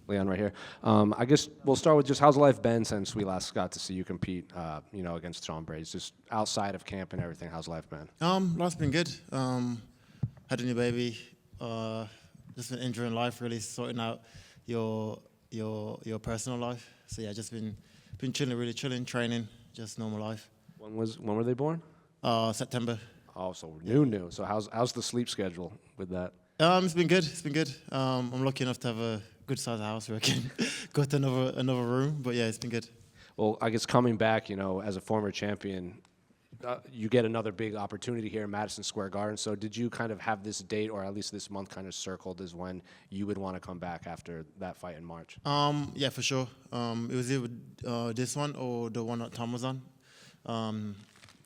Leon, right here. I guess we'll start with just how's life been since we last got to see you compete, against Sean Brady. Just outside of camp and everything, how's life been? Life's been good. Had a new baby. Just been enjoying life, really sorting out your personal life. So yeah, just been chilling, really chilling, training, just normal life. When were they born? September. Oh, so new. So how's the sleep schedule with that? It's been good. It's been good. I'm lucky enough to have a good sized house where I can go to another room. But yeah, it's been good. Well, I guess coming back, as a former champion, you get another big opportunity here in Madison Square Garden. So did you kind of have this date, or at least this month, kind of circled as when you would want to come back after that fight in March? Yeah, for sure. It was either this one or the one that Tom was on.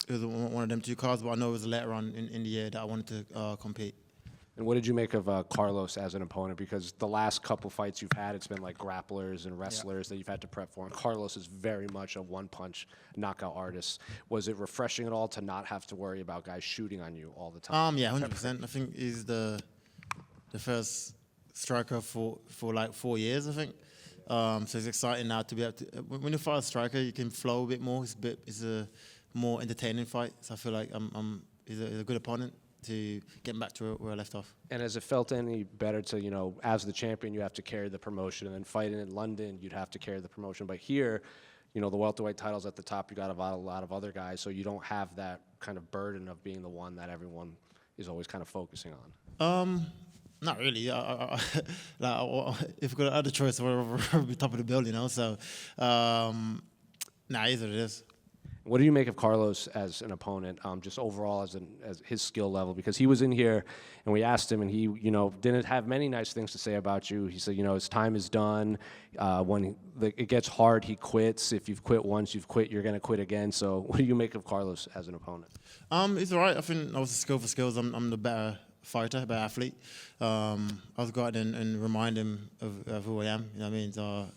It was one of them two cards, but I know it was later on in the year that I wanted to compete. And what did you make of Carlos as an opponent? Because the last couple fights you've had, it's been like grapplers and wrestlers that you've had to prep for. And Carlos is very much a one-punch knockout artist. Was it refreshing at all to not have to worry about guys shooting on you all the time? Yeah, 100%. I think he's the first striker for like 4 years, I think. So it's exciting now to be able to. When you fight a striker, you can flow a bit more. It's a more entertaining fight. So I feel like he's a good opponent to get back to where I left off. And has it felt any better to, as the champion, you have to carry the promotion, and then fighting in London, you'd have to carry the promotion. But here, the welterweight title's at the top. You got a lot of other guys, so you don't have that kind of burden of being the one that everyone is always kind of focusing on. Not really. If we could have the choice, we'll be top of the bill, So, it is what it is. What do you make of Carlos as an opponent, just overall as his skill level? Because he was in here, and we asked him, and he, didn't have many nice things to say about you. He said, his time is done. When it gets hard, he quits. If you've quit once, you've quit. You're going to quit again. So, what do you make of Carlos as an opponent? He's all right. I think obviously skill for skills. I'm the better fighter, better athlete. I'll go out and remind him of who I am. You know what I mean? So,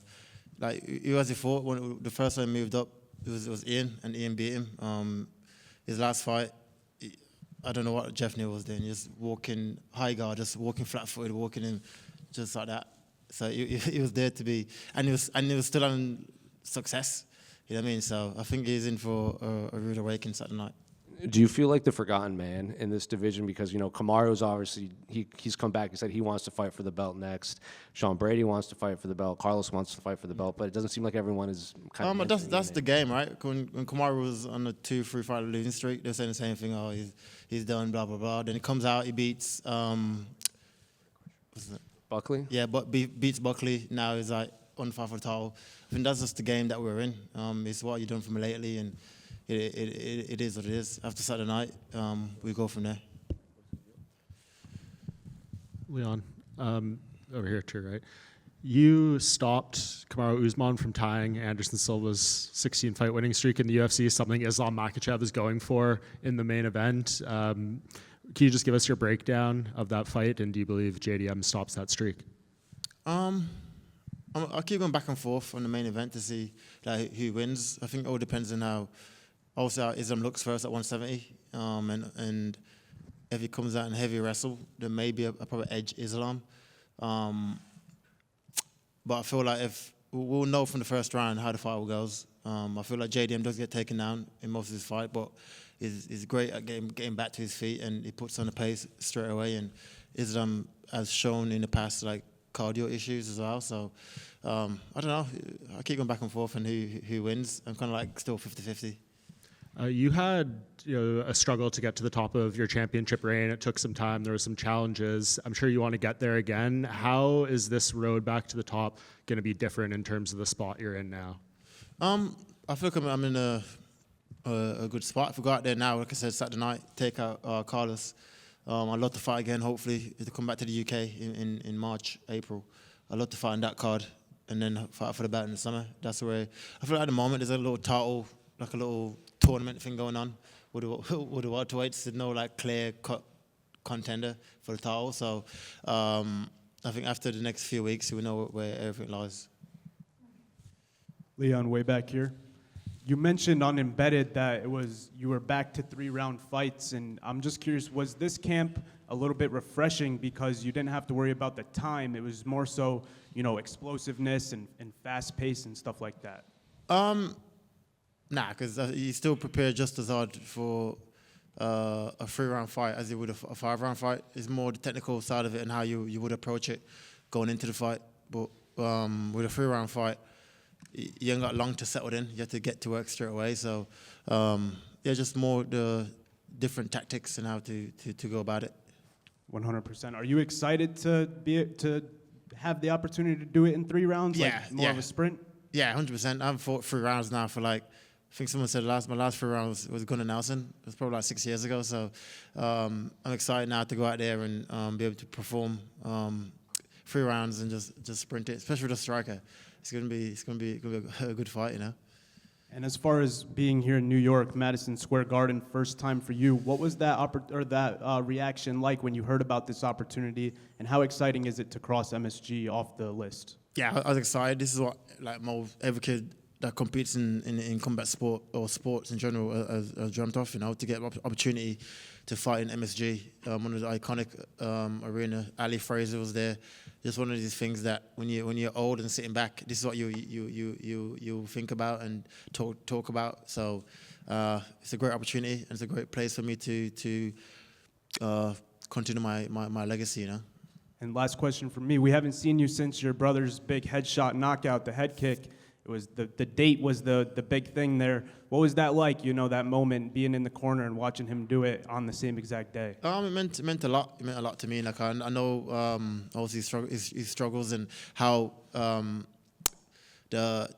who has he fought? When the first time he moved up, it was Ian, and Ian beat him. His last fight, I don't know what Jeff Neal was doing. Just walking high guard, just walking flat-footed, walking in just like that. So he was there to be, and he was still on success. You know what I mean? So I think he's in for a rude awakening Saturday night. Do you feel like the forgotten man in this division? Because, Kamaru's obviously, he's come back. He said he wants to fight for the belt next. Sean Brady wants to fight for the belt. Carlos wants to fight for the belt. But it doesn't seem like everyone is kind of... That's the game, right? When Kamaru was on a 2-3 fight losing streak, they were saying the same thing. Oh, he's done, blah, blah, blah. Then he comes out, he beats... Buckley? Yeah, but beats Buckley. Now he's like on fight for the title. I think that's just the game that we're in. It's what you've done for me lately, and... It is what it is. After Saturday night, we go from there. Leon, over here too, right? You stopped Kamaru Usman from tying Anderson Silva's 16-fight winning streak in the UFC, something Islam Makhachev is going for in the main event. Can you just give us your breakdown of that fight, and do you believe JDM stops that streak? I keep going back and forth on the main event to see who wins. I think it all depends on how Islam looks first at 170, and if he comes out in heavy wrestle, there may be a probably edge Islam. But I feel like we'll know from the first round how the fight goes. I feel like JDM does get taken down in most of his fight, but he's great at getting back to his feet, and he puts on the pace straight away. And Islam has shown in the past cardio issues as well. So I don't know. I keep going back and forth on who wins. I'm kind of still 50-50. You had a struggle to get to the top of your championship reign. It took some time. There were some challenges. I'm sure you want to get there again. How is this road back to the top going to be different in terms of the spot you're in now? I feel like I'm in a good spot. If we go out there now, like I said, Saturday night, take out Carlos. I'd love to fight again, hopefully, to come back to the UK in March, April. I'd love to fight in that card and then fight for the belt in the summer. That's where I feel like at the moment there's a little title, a little tournament thing going on with the welterweights. There's no clear-cut contender for the title. So I think after the next few weeks, we know where everything lies. Leon, way back here. You mentioned on Embedded that you were back to 3-round fights, and I'm just curious, was this camp a little bit refreshing because you didn't have to worry about the time. It was more so, explosiveness and fast pace and stuff like that. Nah, because you still prepare just as hard for a 3-round fight as you would a 5-round fight. It's more the technical side of it and how you would approach it going into the fight. But with a 3-round fight, you ain't got long to settle in. You have to get to work straight away. So, just more the different tactics and how to go about it. 100%. Are you excited to have the opportunity to do it in 3 rounds? Yeah, like more of a sprint? Yeah, 100%. I haven't fought 3 rounds now for I think someone said my last 3 rounds was Gunnar Nelson. It was probably 6 years ago. So I'm excited now to go out there and be able to perform 3 rounds and just sprint it, especially with a striker. It's gonna be a good fight, And as far as being here in New York, Madison Square Garden, first time for you, what was that reaction like when you heard about this opportunity, and how exciting is it to cross MSG off the list? Yeah, I was excited. This is what every kid that competes in combat sport or sports in general has dreamt of, to get opportunity to fight in MSG, one of the iconic arena. Ali Fraser was there. Just one of these things that when you're old and sitting back, this is what you think about and talk about. So it's a great opportunity, and it's a great place for me to continue my legacy, And last question from me. We haven't seen you since your brother's big headshot knockout, the head kick. It was the date was the big thing there. What was that like, that moment, being in the corner and watching him do it on the same exact day? It meant a lot. It meant a lot to me. I know obviously his struggles and how to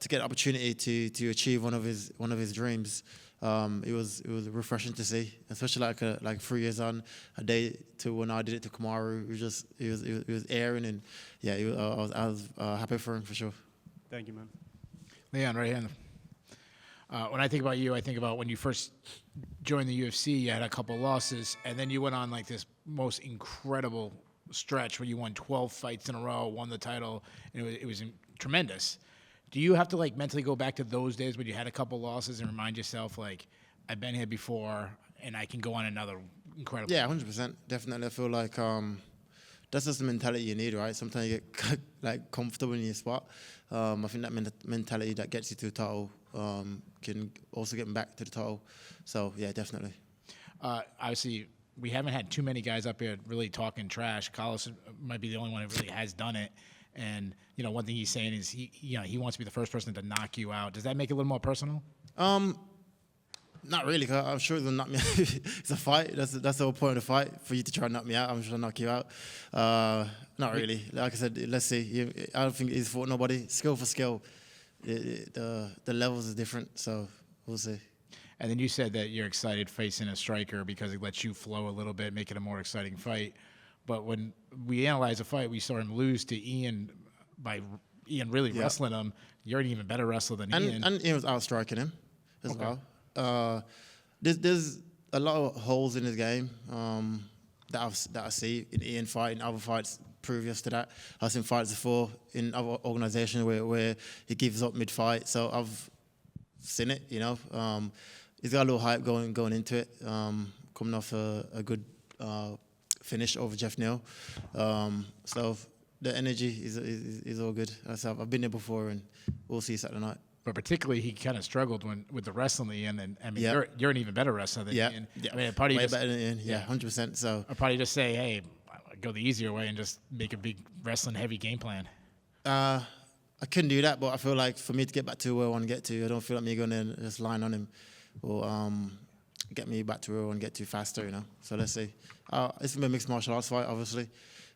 get opportunity to achieve one of his dreams. It was refreshing to see, especially like 3 years on, a day to when I did it to Kamaru. It was airing, and yeah, I was happy for him for sure. Thank you, man. Leon, right hand. When I think about you, I think about when you first joined the UFC, you had a couple losses, and then you went on like this most incredible stretch where you won 12 fights in a row, won the title, and it was tremendous. Do you have to mentally go back to those days when you had a couple losses and remind yourself I've been here before and I can go on another incredible? Yeah, 100%. Definitely. I feel like that's just the mentality you need, right? Sometimes you get comfortable in your spot. I think that mentality that gets you to the title can also get back to the title. So yeah, definitely. Obviously, we haven't had too many guys up here really talking trash. Carlos might be the only one who really has done it. And one thing he's saying is he wants to be the first person to knock you out. Does that make it a little more personal? Not really. Cause I'm sure they'll knock me out. It's a fight. That's the whole point of the fight, for you to try and knock me out. I'm sure I'll knock you out. Not really. Like I said, let's see. I don't think he's fought nobody. Skill for skill, the levels is different. So we'll see. And then you said that you're excited facing a striker because it lets you flow a little bit, make it a more exciting fight. But when we analyze a fight, we saw him lose to Ian by Ian really wrestling him. You're an even better wrestler than Ian. And Ian was outstriking him as well. There's a lot of holes in his game that I see in Ian fight, in other fights previous to that. I've seen fights before in other organisations where he gives up mid-fight. So I've seen it, He's got a little hype going into it, coming off a good finish over Jeff Neal. So the energy is all good. I've been there before, and we'll see Saturday night. But particularly, he kind of struggled with the wrestling Ian, and I mean, you're an even better wrestler than Ian. Yeah. I mean, probably way better than Ian. Yeah, 100%. So I'll probably just say, hey, go the easier way and just make a big wrestling heavy game plan. I couldn't do that, but I feel like for me to get back to where I want to get to, I don't feel like me going to just line on him or get me back to where I want to get to faster, So let's see. It's going to be a mixed martial arts fight, obviously.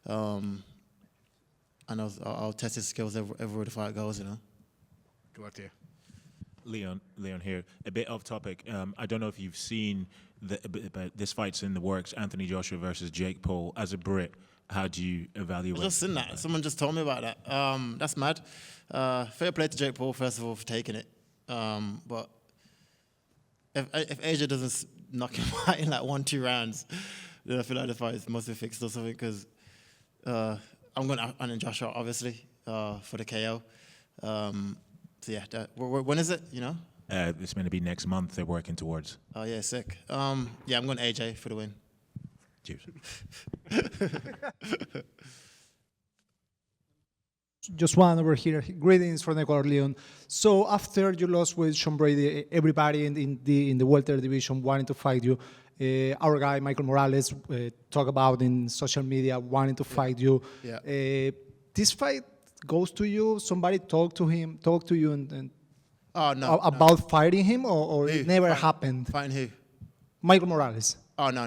And I'll test his skills everywhere the fight goes, Good luck to you. Leon here. A bit off topic. I don't know if you've seen but this fight's in the works. Anthony Joshua versus Jake Paul. As a Brit, how do you evaluate? I've just seen that. Someone just told me about that. That's mad. Fair play to Jake Paul, first of all, for taking it. But if Asia doesn't knock him out in 1-2 rounds, then I feel like the fight must be fixed or something. Because I'm going to Anthony Joshua, obviously, for the KO. So yeah, when is it? It's going to be next month. They're working towards. Oh yeah, sick. Yeah, I'm going AJ for the win. Cheers. Just one over here. Greetings from Ecuador, Leon. So after you lost with Sean Brady, everybody in the welter division wanted to fight you. Our guy Michael Morales talked about in social media wanting to fight you. Yeah. This fight goes to you. Somebody talk to you, and Oh, no. about fighting him, or Who? it never Fight- happened. Fighting who? Michael Morales. Oh, no.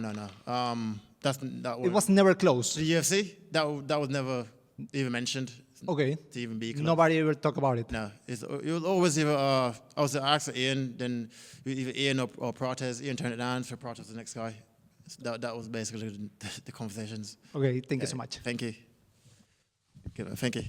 That It was never close. the UFC. That was never even mentioned. Okay. To even be close. Nobody ever talk about it. No, it was always either I was asked for Ian, then either Ian or Prates. Ian turned it down for Prates, the next guy. So that was basically the conversations. Okay. Thank you so much. Thank you. Thank you.